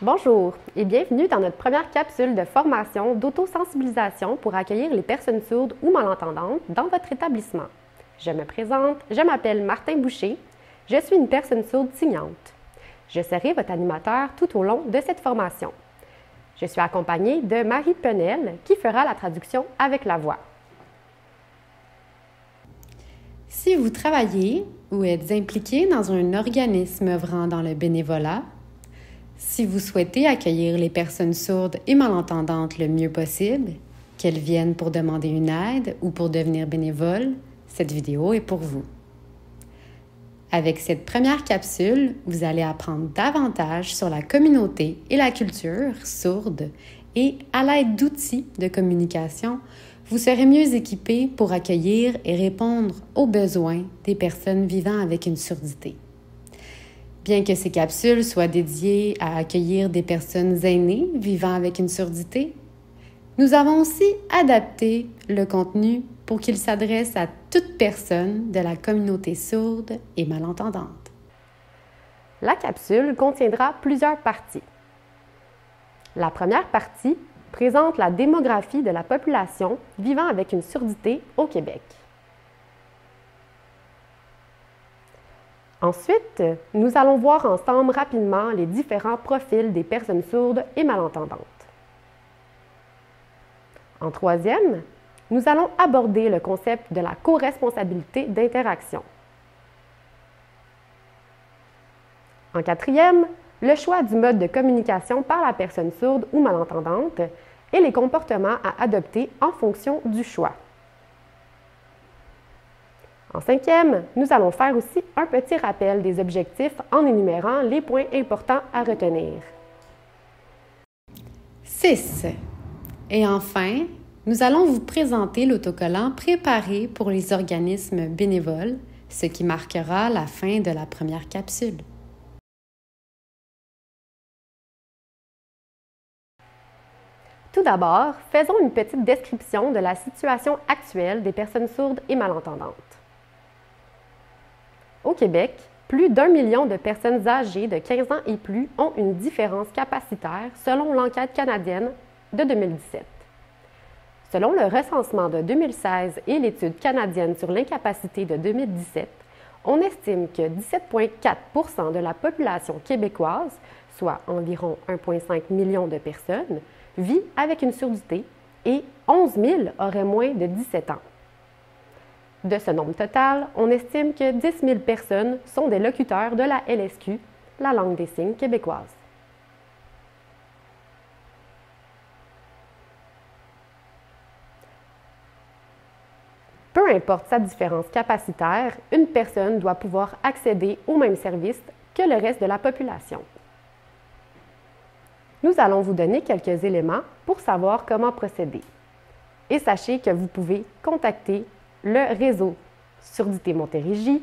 Bonjour et bienvenue dans notre première capsule de formation d'autosensibilisation pour accueillir les personnes sourdes ou malentendantes dans votre établissement. Je me présente, je m'appelle Martin Boucher, je suis une personne sourde signante. Je serai votre animateur tout au long de cette formation. Je suis accompagnée de Marie Penel qui fera la traduction avec la voix. Si vous travaillez ou êtes impliqué dans un organisme œuvrant dans le bénévolat, si vous souhaitez accueillir les personnes sourdes et malentendantes le mieux possible, qu'elles viennent pour demander une aide ou pour devenir bénévole, cette vidéo est pour vous. Avec cette première capsule, vous allez apprendre davantage sur la communauté et la culture sourde et, à l'aide d'outils de communication, vous serez mieux équipé pour accueillir et répondre aux besoins des personnes vivant avec une surdité. Bien que ces capsules soient dédiées à accueillir des personnes aînées vivant avec une surdité, nous avons aussi adapté le contenu pour qu'il s'adresse à toute personne de la communauté sourde et malentendante. La capsule contiendra plusieurs parties. La première partie présente la démographie de la population vivant avec une surdité au Québec. Ensuite, nous allons voir ensemble rapidement les différents profils des personnes sourdes et malentendantes. En troisième, nous allons aborder le concept de la co-responsabilité d'interaction. En quatrième, le choix du mode de communication par la personne sourde ou malentendante et les comportements à adopter en fonction du choix. En cinquième, nous allons faire aussi un petit rappel des objectifs en énumérant les points importants à retenir. 6. Et enfin, nous allons vous présenter l'autocollant préparé pour les organismes bénévoles, ce qui marquera la fin de la première capsule. Tout d'abord, faisons une petite description de la situation actuelle des personnes sourdes et malentendantes. Au Québec, plus d'1 million de personnes âgées de 15 ans et plus ont une différence capacitaire selon l'enquête canadienne de 2017. Selon le recensement de 2016 et l'étude canadienne sur l'incapacité de 2017, on estime que 17,4 % de la population québécoise, soit environ 1,5 million de personnes, vit avec une surdité et 11 000 auraient moins de 17 ans. De ce nombre total, on estime que 10 000 personnes sont des locuteurs de la LSQ, la langue des signes québécoise. Peu importe sa différence capacitaire, une personne doit pouvoir accéder aux mêmes services que le reste de la population. Nous allons vous donner quelques éléments pour savoir comment procéder. Et sachez que vous pouvez contacter le réseau Surdité Montérégie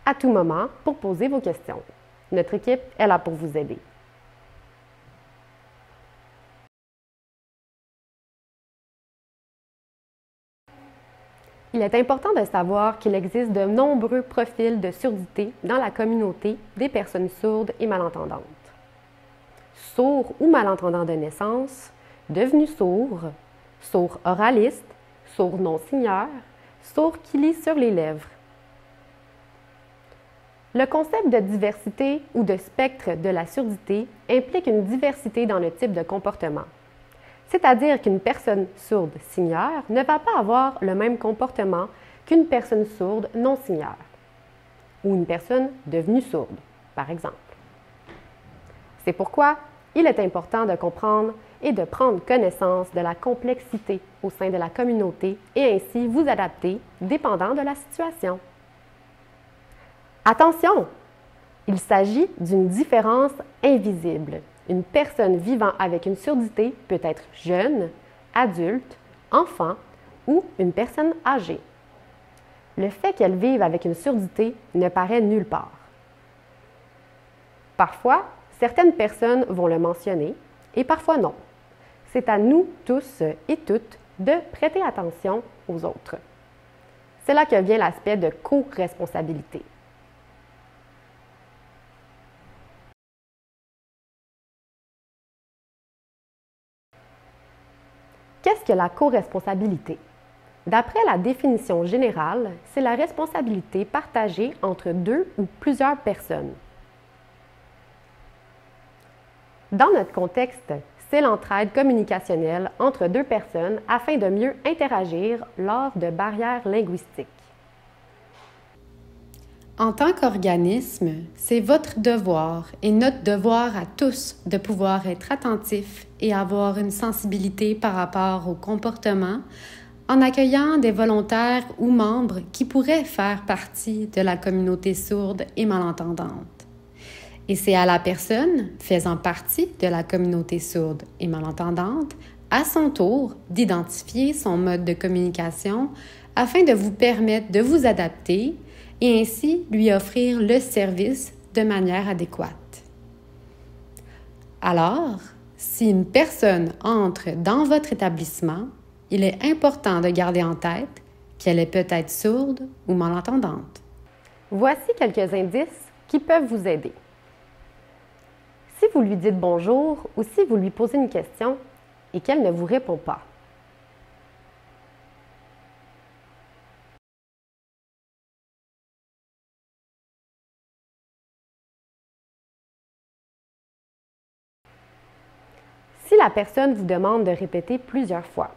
à tout moment pour poser vos questions. Notre équipe est là pour vous aider. Il est important de savoir qu'il existe de nombreux profils de surdité dans la communauté des personnes sourdes et malentendantes. Sourds ou malentendants de naissance, devenus sourds, sourds oralistes, sourds non-signeurs, sourds qui lisent sur les lèvres. Le concept de diversité ou de spectre de la surdité implique une diversité dans le type de comportement. C'est-à-dire qu'une personne sourde signeur ne va pas avoir le même comportement qu'une personne sourde non-signeur ou une personne devenue sourde, par exemple. C'est pourquoi il est important de comprendre et de prendre connaissance de la complexité au sein de la communauté et ainsi vous adapter dépendant de la situation. Attention! Il s'agit d'une différence invisible. Une personne vivant avec une surdité peut être jeune, adulte, enfant ou une personne âgée. Le fait qu'elle vive avec une surdité ne paraît nulle part. Parfois, certaines personnes vont le mentionner et parfois non. C'est à nous tous et toutes de prêter attention aux autres. C'est là que vient l'aspect de co-responsabilité. qu'est-ce que la coresponsabilité? D'après la définition générale, c'est la responsabilité partagée entre deux ou plusieurs personnes. Dans notre contexte, c'est l'entraide communicationnelle entre deux personnes afin de mieux interagir lors de barrières linguistiques. En tant qu'organisme, c'est votre devoir et notre devoir à tous de pouvoir être attentifs et avoir une sensibilité par rapport au comportement en accueillant des volontaires ou membres qui pourraient faire partie de la communauté sourde et malentendante. Et c'est à la personne faisant partie de la communauté sourde et malentendante, à son tour, d'identifier son mode de communication afin de vous permettre de vous adapter et ainsi lui offrir le service de manière adéquate. Alors, si une personne entre dans votre établissement, il est important de garder en tête qu'elle est peut-être sourde ou malentendante. Voici quelques indices qui peuvent vous aider. Si vous lui dites bonjour ou si vous lui posez une question et qu'elle ne vous répond pas. Si la personne vous demande de répéter plusieurs fois.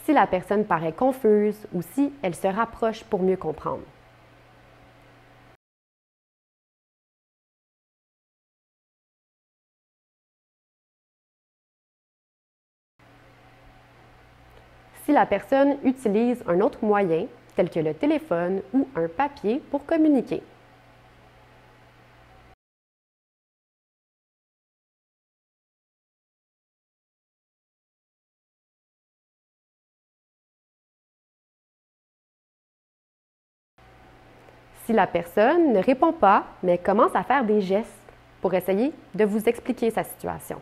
Si la personne paraît confuse ou si elle se rapproche pour mieux comprendre. Si la personne utilise un autre moyen, tel que le téléphone ou un papier, pour communiquer. Si la personne ne répond pas, mais commence à faire des gestes pour essayer de vous expliquer sa situation.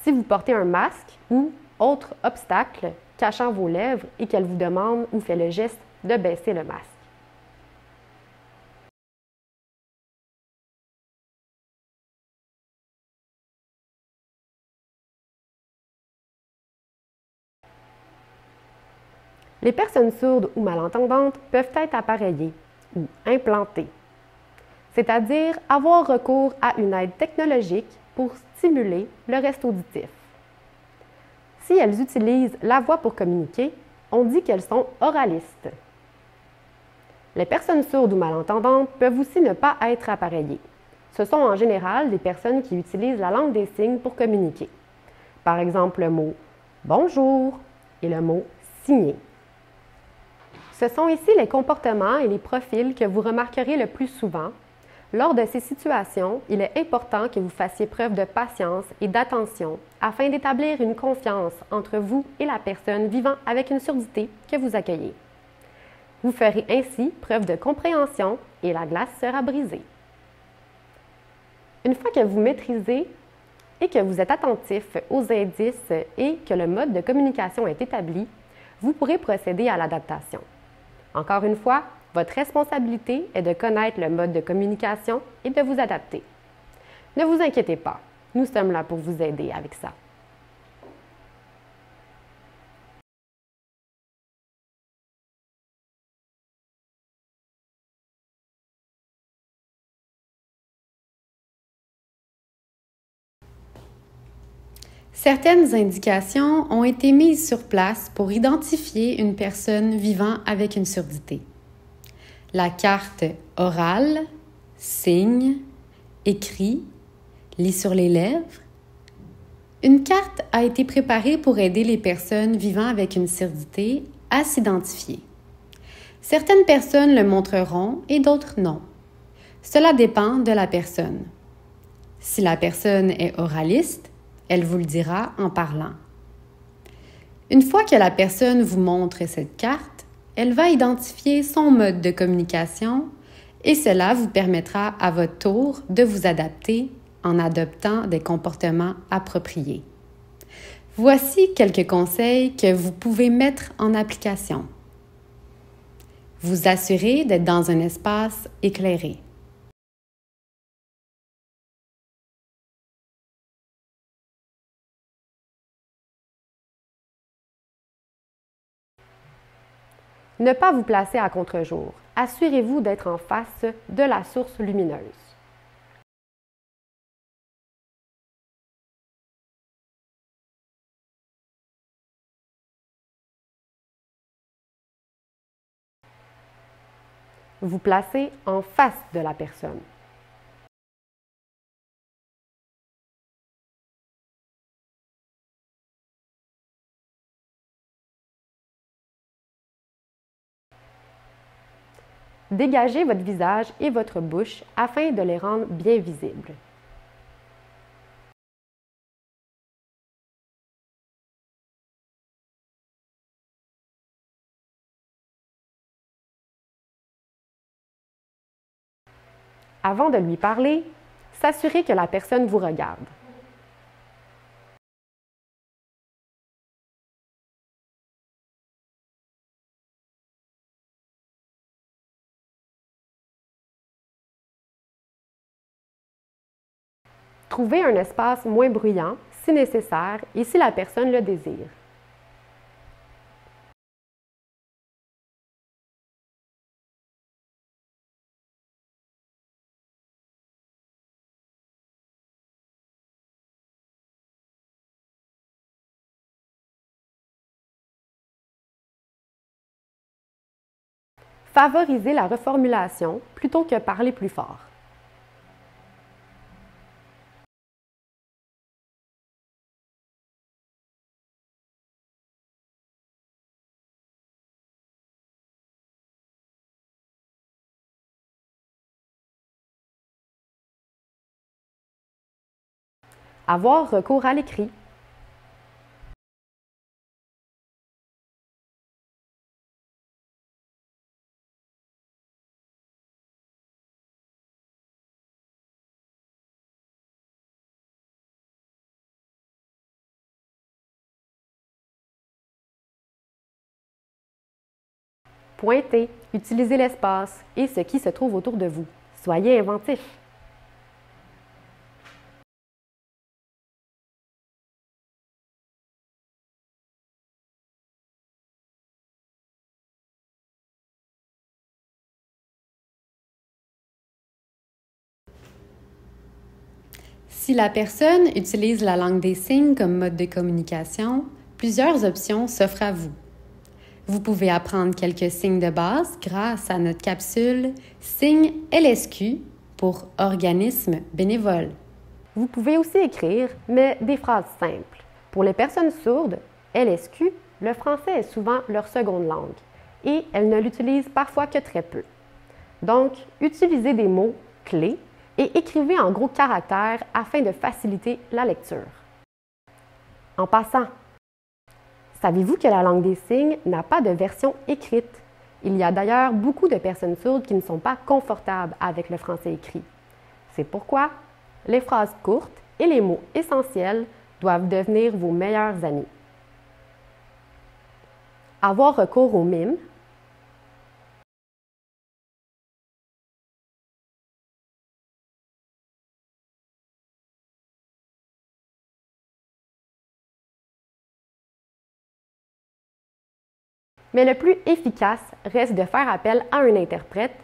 Si vous portez un masque ou autre obstacle cachant vos lèvres et qu'elle vous demande ou fait le geste de baisser le masque. Les personnes sourdes ou malentendantes peuvent être appareillées ou implantées, c'est-à-dire avoir recours à une aide technologique pour stimuler le reste auditif. Si elles utilisent la voix pour communiquer, on dit qu'elles sont oralistes. Les personnes sourdes ou malentendantes peuvent aussi ne pas être appareillées. Ce sont en général des personnes qui utilisent la langue des signes pour communiquer. Par exemple, le mot « bonjour » et le mot « signer ». Ce sont ici les comportements et les profils que vous remarquerez le plus souvent. Lors de ces situations, il est important que vous fassiez preuve de patience et d'attention afin d'établir une confiance entre vous et la personne vivant avec une surdité que vous accueillez. Vous ferez ainsi preuve de compréhension et la glace sera brisée. Une fois que vous maîtrisez et que vous êtes attentif aux indices et que le mode de communication est établi, vous pourrez procéder à l'adaptation. Encore une fois, votre responsabilité est de connaître le mode de communication et de vous adapter. Ne vous inquiétez pas, nous sommes là pour vous aider avec ça. Certaines indications ont été mises sur place pour identifier une personne vivant avec une surdité. La carte orale, signe, écrit, lit sur les lèvres. Une carte a été préparée pour aider les personnes vivant avec une surdité à s'identifier. Certaines personnes le montreront et d'autres non. Cela dépend de la personne. Si la personne est oraliste, elle vous le dira en parlant. Une fois que la personne vous montre cette carte, Elle va identifier son mode de communication et cela vous permettra à votre tour de vous adapter en adoptant des comportements appropriés. Voici quelques conseils que vous pouvez mettre en application. Vous assurer d'être dans un espace éclairé. Ne pas vous placer à contre-jour. Assurez-vous d'être en face de la source lumineuse. Vous placez en face de la personne. Dégagez votre visage et votre bouche afin de les rendre bien visibles. Avant de lui parler, s'assurer que la personne vous regarde. Trouvez un espace moins bruyant si nécessaire et si la personne le désire. Favorisez la reformulation plutôt que parler plus fort. Avoir recours à l'écrit. Pointez, utilisez l'espace et ce qui se trouve autour de vous. Soyez inventif. Si la personne utilise la langue des signes comme mode de communication, plusieurs options s'offrent à vous. Vous pouvez apprendre quelques signes de base grâce à notre capsule Signes LSQ pour organisme bénévole. Vous pouvez aussi écrire, mais des phrases simples. Pour les personnes sourdes, LSQ, le français est souvent leur seconde langue et elles ne l'utilisent parfois que très peu. Donc, utilisez des mots clés et écrivez en gros caractères afin de faciliter la lecture. En passant, savez-vous que la langue des signes n'a pas de version écrite? Il y a d'ailleurs beaucoup de personnes sourdes qui ne sont pas confortables avec le français écrit. C'est pourquoi les phrases courtes et les mots essentiels doivent devenir vos meilleurs amis. Avoir recours au mime. Mais le plus efficace reste de faire appel à un interprète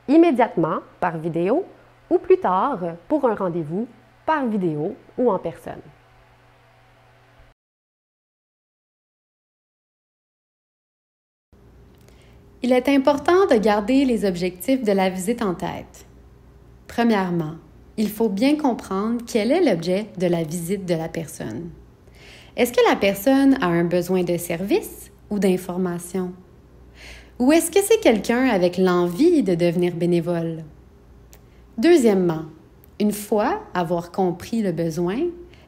immédiatement par vidéo ou plus tard pour un rendez-vous par vidéo ou en personne. Il est important de garder les objectifs de la visite en tête. Premièrement, il faut bien comprendre quel est l'objet de la visite de la personne. Est-ce que la personne a un besoin de service ou d'information? Ou est-ce que c'est quelqu'un avec l'envie de devenir bénévole? Deuxièmement, une fois avoir compris le besoin,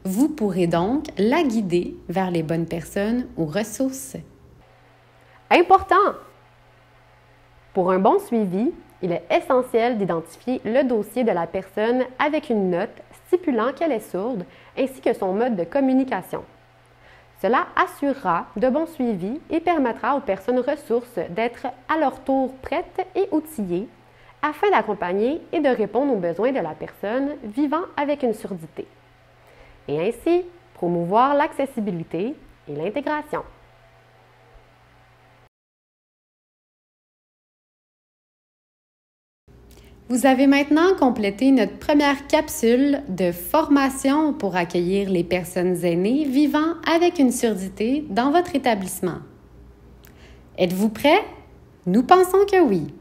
vous pourrez donc la guider vers les bonnes personnes ou ressources. Important! Pour un bon suivi, il est essentiel d'identifier le dossier de la personne avec une note stipulant qu'elle est sourde ainsi que son mode de communication. Cela assurera de bons suivis et permettra aux personnes ressources d'être à leur tour prêtes et outillées afin d'accompagner et de répondre aux besoins de la personne vivant avec une surdité, et ainsi promouvoir l'accessibilité et l'intégration. Vous avez maintenant complété notre première capsule de formation pour accueillir les personnes aînées vivant avec une surdité dans votre établissement. Êtes-vous prêt? Nous pensons que oui.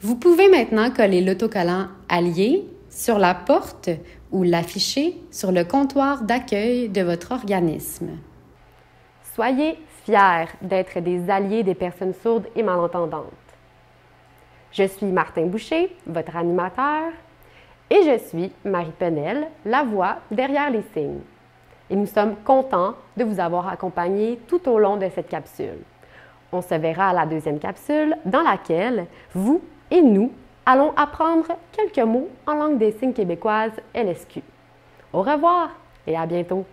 Vous pouvez maintenant coller l'autocollant Allié sur la porte ou l'afficher sur le comptoir d'accueil de votre organisme. Soyez fiers d'être des alliés des personnes sourdes et malentendantes. Je suis Martin Boucher, votre animateur, et je suis Marie Penel, la voix derrière les signes. Et nous sommes contents de vous avoir accompagné tout au long de cette capsule. On se verra à la deuxième capsule dans laquelle vous et nous allons apprendre quelques mots en langue des signes québécoise LSQ. Au revoir et à bientôt!